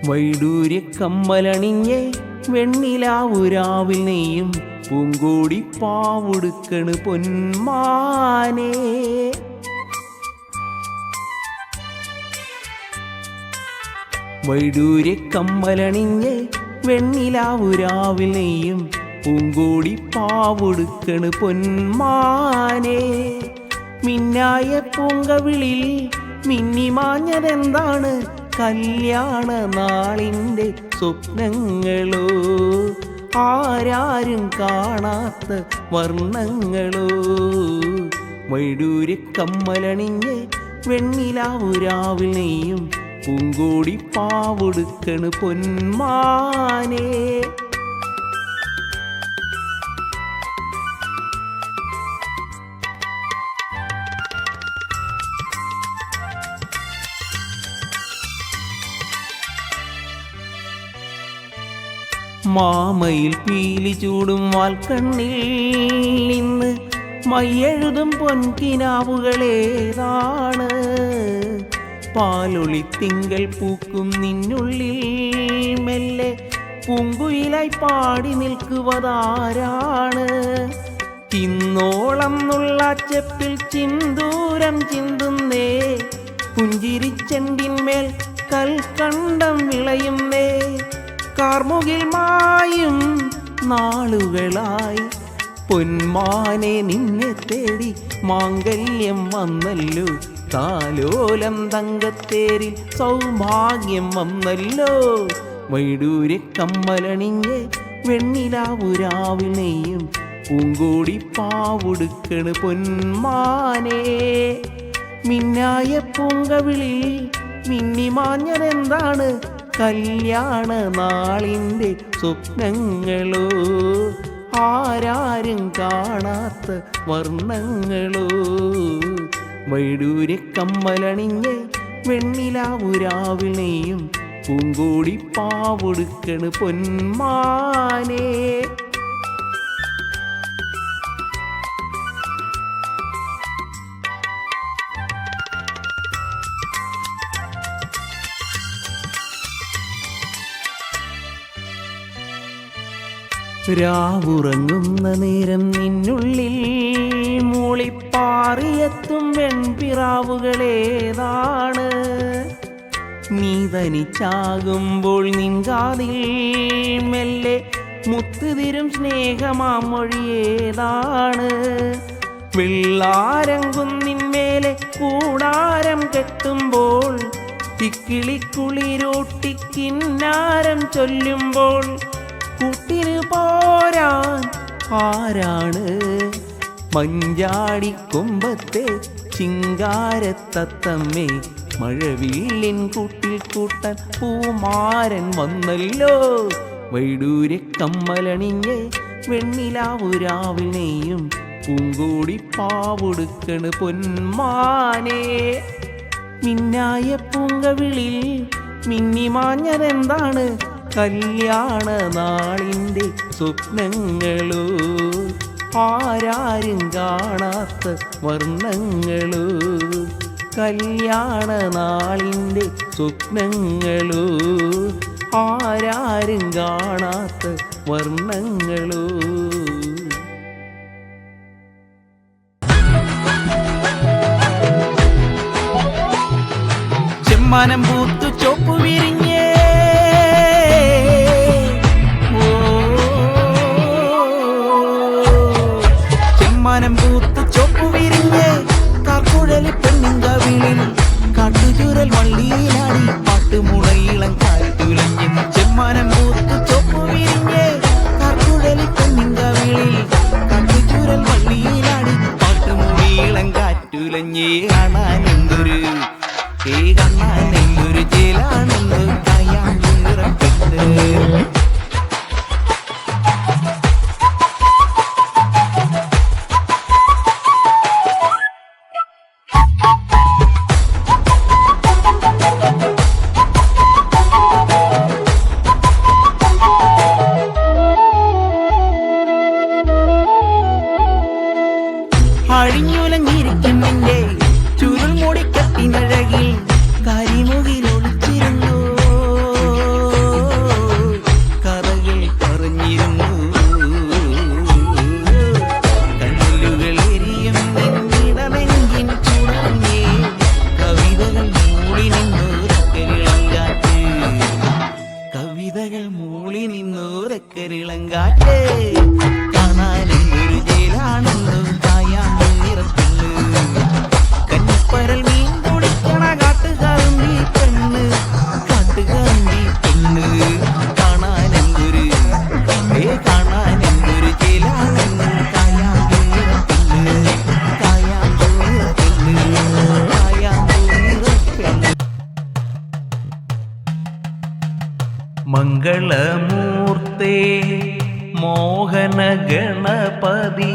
വൈഡൂര്യ കമ്മലണിഞ്ഞേ വെണ്ണിലാവുരാവിൽ നെയ്യും പൂങ്കോടി പാവുടുക്കണ് പൊന്മാനേ. വൈഡൂര്യ കമ്മലണിഞ്ഞേ വെണ്ണിലാവുരാവിൽ നെയ്യും പൂങ്കോടി പാവുടുക്കണ് പൊന്മാനേ. മിന്നായ പൂങ്കവിളിൽ മിന്നിമാഞ്ഞതെന്താണ്? കല്യാണ നാളിൻ്റെ സ്വപ്നങ്ങളോ, ആരാരും കാണാത്ത വർണ്ണങ്ങളോ. വൈഡൂര്യ കമ്മലണിഞ്ഞ് വെണ്ണിലാവുരാവിൽ നെയ്യും പൂങ്കോടി പാവുടുക്കണ് പൊന്മാനേ. മാമയിൽ പീലി ചൂടും വാൽക്കണ്ണിൽ നിന്ന് മയ്യെഴുതും പൊൻകിനാവുകളേതാണ്? പാലൊളി തിങ്കൾ പൂക്കും നിന്നുള്ളിൽ മെല്ലെ പൂങ്കുയിലായി പാടി നിൽക്കുവതാരാണ്? ഇന്നോളം നുള്ള ചെപ്പിൽ ചിന്തൂരം ചിന്തുന്നേ, പുഞ്ചിരിച്ചെണ്ടിന്മേൽ കൽക്കണ്ടം വിളയുന്നേ. കാർമുകിൽ മായും നാളുകളായി പൊന്മാനെ നിന്നെ തേടി മാംഗല്യം വന്നല്ലോ. താലോലം തങ്കത്തേരിൽ സൗഭാഗ്യം വന്നല്ലോ. വൈഡൂര്യ കമ്മലണിഞ്ഞ് വെണ്ണിലാവുരാവിൽ നെയ്യും പൂങ്കോടി പാവുടുക്കണ് പൊന്മാനേ. മിന്നായ പൂങ്കവിളിൽ മിന്നിമാഞ്ഞതെന്താണ്? കല്യാണ നാളിൻ്റെ സ്വപ്നങ്ങളോ, ആരാരും കാണാത്ത വർണ്ണങ്ങളോ. വൈഡൂര്യ കമ്മലണിഞ്ഞ് വെണ്ണിലാവുരാവിൽ നെയ്യും പൂങ്കോടി പാവുടുക്കണ് പൊന്മാനേ. രാവുറങ്ങുന്ന നേരം നിന്നുള്ളിൽ മൂളിപ്പാറിയെത്തും വെൺപിറാവുകളേതാണ്? നീ തനിച്ചാകുമ്പോൾ നിൻകാതിൽ മെല്ലെ മുത്തുതിരും സ്നേഹമാം മൊഴിയേതാണ്? വെള്ളാരംകുന്നിന്മേലെ കൂടാരം കെട്ടുമ്പോൾ തിക്കിളിക്കുളിരൂട്ടിക്കിന്നാരം ചൊല്ലുമ്പോൾ കൂട്ടിന് പോരാൻ ആരാണ്? മഞ്ചാടി കൊമ്പത്തെ ചിങ്കാരത്തത്തമ്മേ, മഴവില്ലിൻ കൂട്ടിൽ കൂട്ടാൻ പൂമാരൻ വന്നല്ലോ. വൈഡൂര്യ കമ്മലണിഞ്ഞ് വെണ്ണിലാവുരാവിൽ നെയ്യും പൂങ്കോടി പാവുടുക്കണ് പൊന്മാനേ. മിന്നായ പൂങ്കവിളിൽ മിന്നിമാഞ്ഞതെന്താണ്? കല്യാണ നാളിൻ്റെ സ്വപ്നങ്ങളോ, ആരാരും കാണാത്ത വർണ്ണങ്ങളോ. കല്യാണ നാളിൻ്റെ സ്വപ്നങ്ങളോ, ആരാരും കാണാത്ത വർണ്ണങ്ങളോ. ചെമ്മാനം പൂത്തു ചോപ്പു വിരിഞ്ഞേ, ചെമ്മാനം പൂത്തു ചോപ്പു വിരിഞ്ഞേ. കാക്കുഴലി പെണ്ണുങ്കവിളിൽ കാട്ടുചൂരൽ വള്ളിയിലാടി പാട്ടുമുളയിളം കാറ്റുലഞ്ഞ്. ചെമ്മാനം പൂത്തു ചോപ്പു വിരിഞ്ഞേ, കാക്കുഴലി പെണ്ണുങ്കവിളിൽ കാട്ടുചൂരൽ വള്ളിയിലാടി പാട്ടുമുളയിളം കാറ്റുലഞ്ഞ്. കാണാനെന്തൊരു കാണാനെന്തൊരു ചേലാണെന്ന് കയ്യാണ്ട് നിറപ്പെട്ട്. മംഗളമൂർത്തേ മോഹന ഗണപതി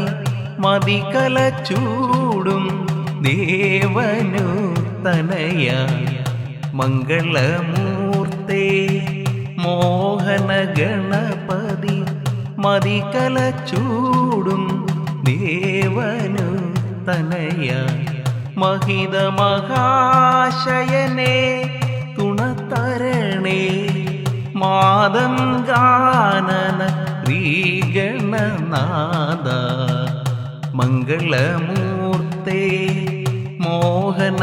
മതികല ചൂടും ദേവനു തനയ മംഗളമൂർത്തേ മോഹന ഗണപതി മതികല ചൂടും ദേവനു തനയ മഹിത മഹാശയനേ തുണതരണേ മാതംഗാനന ശ്രീഗണനാഥ മംഗളമൂർത്തേ മോഹന